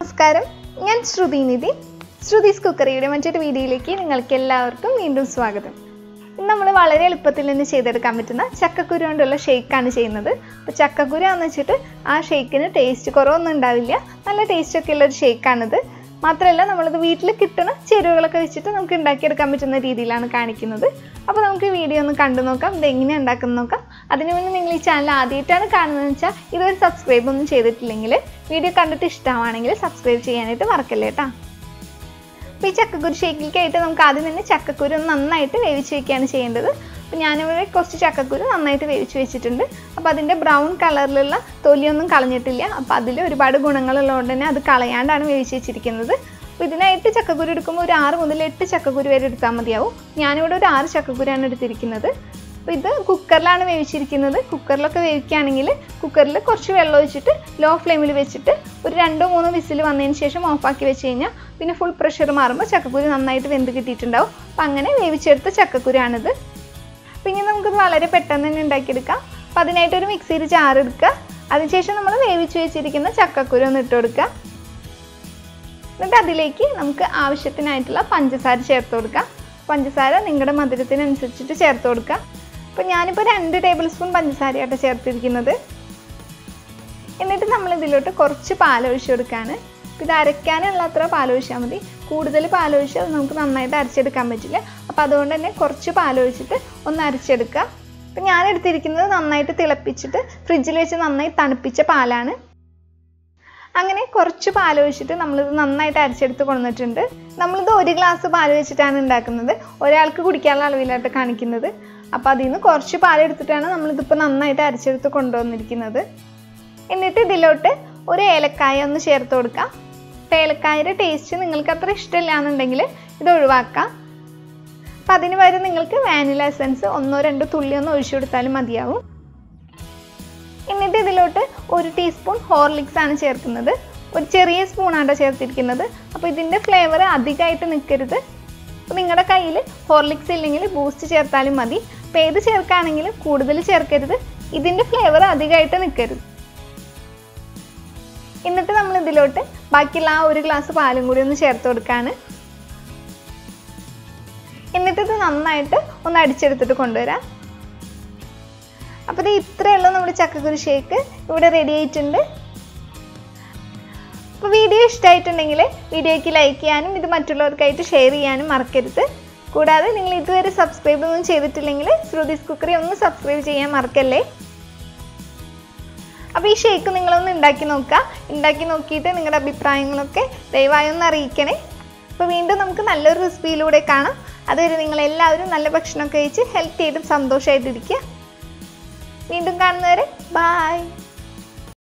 നമസ്കാരം, ഞാൻ ശ്രുതിനിധി. ശ്രുതിസ് കുക്കറിയുടെ മറ്റൊരു വീഡിയോയിലേക്ക് നിങ്ങൾക്ക് എല്ലാവർക്കും വീണ്ടും സ്വാഗതം. ഇന്ന് നമ്മൾ വളരെ എളുപ്പത്തിൽ തന്നെ ചെയ്തെടുക്കാൻ പറ്റുന്ന ചക്കക്കുരു കൊണ്ടുള്ള ഷേക്കാണ് ചെയ്യുന്നത്. അപ്പോൾ ചക്കക്കുരു എന്ന് വെച്ചിട്ട് ആ ഷേക്കിന് ടേസ്റ്റ് കുറവൊന്നും ഉണ്ടാവില്ല, നല്ല ടേസ്റ്റൊക്കെ ഉള്ളൊരു ഷേക്കാണിത്. മാത്രമല്ല നമ്മളിത് വീട്ടിൽ കിട്ടുന്ന ചേരുവകളൊക്കെ വെച്ചിട്ട് നമുക്ക് ഉണ്ടാക്കിയെടുക്കാൻ പറ്റുന്ന രീതിയിലാണ് കാണിക്കുന്നത്. അപ്പോൾ നമുക്ക് വീഡിയോ ഒന്ന് കണ്ടു നോക്കാം, ഇത് എങ്ങനെയാണ് ഉണ്ടാക്കുന്നത് നോക്കാം. അതിനു മുന്നേ നിങ്ങൾ ഈ ചാനൽ ആദ്യമായിട്ടാണ് കാണുന്നതെന്ന് വെച്ചാൽ ഇതുവരെ സബ്സ്ക്രൈബ് ഒന്നും ചെയ്തിട്ടില്ലെങ്കിൽ വീഡിയോ കണ്ടിട്ട് ഇഷ്ടമാണെങ്കിൽ സബ്സ്ക്രൈബ് ചെയ്യാനായിട്ട് മറക്കല്ലേ കേട്ടോ. അപ്പോൾ ഈ ചക്കക്കുരു ഷേക്കിലേക്കായിട്ട് നമുക്ക് ആദ്യം തന്നെ ചക്കക്കുരു നന്നായിട്ട് വേവിച്ച് വയ്ക്കുകയാണ് ചെയ്യേണ്ടത്. അപ്പോൾ ഞാനിവിടെ കുറച്ച് ചക്കക്കുരു നന്നായിട്ട് വേവിച്ച് വെച്ചിട്ടുണ്ട്. അപ്പോൾ അതിൻ്റെ ബ്രൗൺ കളറിലുള്ള തൊലിയൊന്നും കളഞ്ഞിട്ടില്ല. അപ്പോൾ അതിൽ ഒരുപാട് ഗുണങ്ങളുള്ളതുകൊണ്ട് തന്നെ അത് കളയാണ്ടാണ് വേവിച്ച് വെച്ചിരിക്കുന്നത്. അപ്പോൾ ഇതിനായിട്ട് ചക്കക്കുരു എടുക്കുമ്പോൾ ഒരു 6 മുതൽ 8 ചക്കക്കുരു വരെ എടുത്താൽ മതിയാവും. ഞാനിവിടെ ഒരു 6 ചക്കക്കുരാണ് എടുത്തിരിക്കുന്നത്. അപ്പോൾ ഇത് കുക്കറിലാണ് വേവിച്ചിരിക്കുന്നത്. കുക്കറിലൊക്കെ വേവിക്കുകയാണെങ്കിൽ കുക്കറിൽ കുറച്ച് വെള്ളം ഒഴിച്ചിട്ട് ലോ ഫ്ലെയിമിൽ വെച്ചിട്ട് ഒരു 2-3 വിസിൽ വന്നതിന് ശേഷം ഓഫാക്കി വെച്ച് കഴിഞ്ഞാൽ പിന്നെ ഫുൾ പ്രഷർ മാറുമ്പോൾ ചക്കക്കുരു നന്നായിട്ട് വെന്ത് കിട്ടിയിട്ടുണ്ടാവും. അപ്പോൾ അങ്ങനെ വേവിച്ചെടുത്ത ചക്കക്കുരാണിത്. അപ്പോൾ ഇനി നമുക്കിത് വളരെ പെട്ടെന്ന് തന്നെ ഉണ്ടാക്കിയെടുക്കാം. അപ്പോൾ അതിനായിട്ടൊരു മിക്സിയിൽ ജാർ എടുക്കുക. അതിനുശേഷം നമ്മൾ വേവിച്ച് വെച്ചിരിക്കുന്ന ചക്കക്കുരു ഒന്ന് ഇട്ട് കൊടുക്കുക. എന്നിട്ട് അതിലേക്ക് നമുക്ക് ആവശ്യത്തിനായിട്ടുള്ള പഞ്ചസാര ചേർത്ത് കൊടുക്കാം. പഞ്ചസാര നിങ്ങളുടെ മധുരത്തിനനുസരിച്ചിട്ട് ചേർത്ത് കൊടുക്കുക. അപ്പോൾ ഞാനിപ്പോൾ 2 ടേബിൾ സ്പൂൺ പഞ്ചസാരയായിട്ട് ചേർത്തിരിക്കുന്നത്. എന്നിട്ട് നമ്മൾ ഇതിലോട്ട് കുറച്ച് പാലൊഴിച്ച് കൊടുക്കുകയാണ്. ഇത് അരയ്ക്കാനുള്ള അത്ര പാലൊഴിച്ചാൽ മതി. കൂടുതൽ പാലൊഴിച്ചാൽ നമുക്ക് നന്നായിട്ട് അരച്ചെടുക്കാൻ പറ്റില്ല. അപ്പോൾ അതുകൊണ്ട് തന്നെ കുറച്ച് പാലൊഴിച്ചിട്ട് ഒന്ന് അരച്ചെടുക്കുക. അപ്പോൾ ഞാൻ എടുത്തിരിക്കുന്നത് നന്നായിട്ട് തിളപ്പിച്ചിട്ട് ഫ്രിഡ്ജിൽ വെച്ച് നന്നായി തണുപ്പിച്ച പാലാണ്. അങ്ങനെ കുറച്ച് പാലൊഴിച്ചിട്ട് നമ്മളിത് നന്നായിട്ട് അരച്ചെടുത്ത് കൊണ്ടുവന്നിട്ടുണ്ട്. നമ്മളിത് 1 ഗ്ലാസ് പാൽ വെച്ചിട്ടാണ് ഉണ്ടാക്കുന്നത്. ഒരാൾക്ക് കുടിക്കാനുള്ള അളവിലായിട്ട് കാണിക്കുന്നത്. അപ്പോൾ അതിൽ നിന്ന് കുറച്ച് പാലെടുത്തിട്ടാണ് നമ്മളിതിപ്പോൾ നന്നായിട്ട് അരച്ചെടുത്ത് കൊണ്ടുവന്നിരിക്കുന്നത്. എന്നിട്ട് ഇതിലോട്ട് ഒരു ഏലക്കായ ഒന്ന് ചേർത്ത് കൊടുക്കാം. അപ്പോൾ ഏലക്കായയുടെ ടേസ്റ്റ് നിങ്ങൾക്ക് അത്ര ഇഷ്ടമില്ല എന്നുണ്ടെങ്കിൽ ഇത് ഒഴിവാക്കാം. അപ്പോൾ അതിന് പകരം നിങ്ങൾക്ക് വാനില എസൻസ് 1-2 തുള്ളി ഒന്ന് ഒഴിച്ചു കൊടുത്താലും മതിയാവും. എന്നിട്ട് ഇതിലോട്ട് 1 ടീസ്പൂൺ ഹോർലിക്സ് ആണ് ചേർക്കുന്നത്. ഒരു ചെറിയ സ്പൂണാണ് ചേർത്തിരിക്കുന്നത്. അപ്പോൾ ഇതിൻ്റെ ഫ്ലേവർ അധികമായിട്ട് നിൽക്കരുത്. അപ്പോൾ നിങ്ങളുടെ കയ്യിൽ ഹോർലിക്സ് ഇല്ലെങ്കിൽ ബൂസ്റ്റ് ചേർത്താലും മതി. അപ്പോൾ ഏത് ചേർക്കുകയാണെങ്കിലും കൂടുതൽ ചേർക്കരുത്, ഇതിൻ്റെ ഫ്ലേവർ അധികമായിട്ട് നിൽക്കരുത്. എന്നിട്ട് നമ്മൾ ഇതിലോട്ട് ബാക്കിയുള്ള ആ 1 ഗ്ലാസ് പാലും കൂടി ഒന്ന് ചേർത്ത് കൊടുക്കുകയാണ്. എന്നിട്ട് ഇത് നന്നായിട്ട് ഒന്ന് അടിച്ചെടുത്തിട്ട് കൊണ്ടുവരാം. അപ്പോൾ ഇത് ഇത്രയേ ഉള്ളൂ നമ്മുടെ ചക്കക്കുരു ഷേക്ക് ഇവിടെ റെഡി ആയിട്ടുണ്ട്. അപ്പോൾ വീഡിയോ ഇഷ്ടമായിട്ടുണ്ടെങ്കിൽ വീഡിയോയ്ക്ക് ലൈക്ക് ചെയ്യാനും ഇത് മറ്റുള്ളവർക്കായിട്ട് ഷെയർ ചെയ്യാനും മറക്കരുത്. കൂടാതെ നിങ്ങൾ ഇതുവരെ സബ്സ്ക്രൈബ് ഒന്നും ചെയ്തിട്ടില്ലെങ്കിൽ ശ്രുതിസ് കുക്കറി ഒന്ന് സബ്സ്ക്രൈബ് ചെയ്യാൻ മറക്കല്ലേ. അപ്പോൾ ഈ ഷേക്ക് നിങ്ങളൊന്ന് ഉണ്ടാക്കി നോക്കുക. ഉണ്ടാക്കി നോക്കിയിട്ട് നിങ്ങളുടെ അഭിപ്രായങ്ങളൊക്കെ ദയവായി ഒന്ന് അറിയിക്കണേ. അപ്പോൾ വീണ്ടും നമുക്ക് നല്ലൊരു റെസിപ്പിയിലൂടെ കാണാം. അതുവരെ നിങ്ങളെല്ലാവരും നല്ല ഭക്ഷണമൊക്കെ കഴിച്ച് ഹെൽത്തി ആയിട്ടും സന്തോഷമായിട്ടിരിക്കുക. വീണ്ടും കാണുന്നവരെ ബൈ.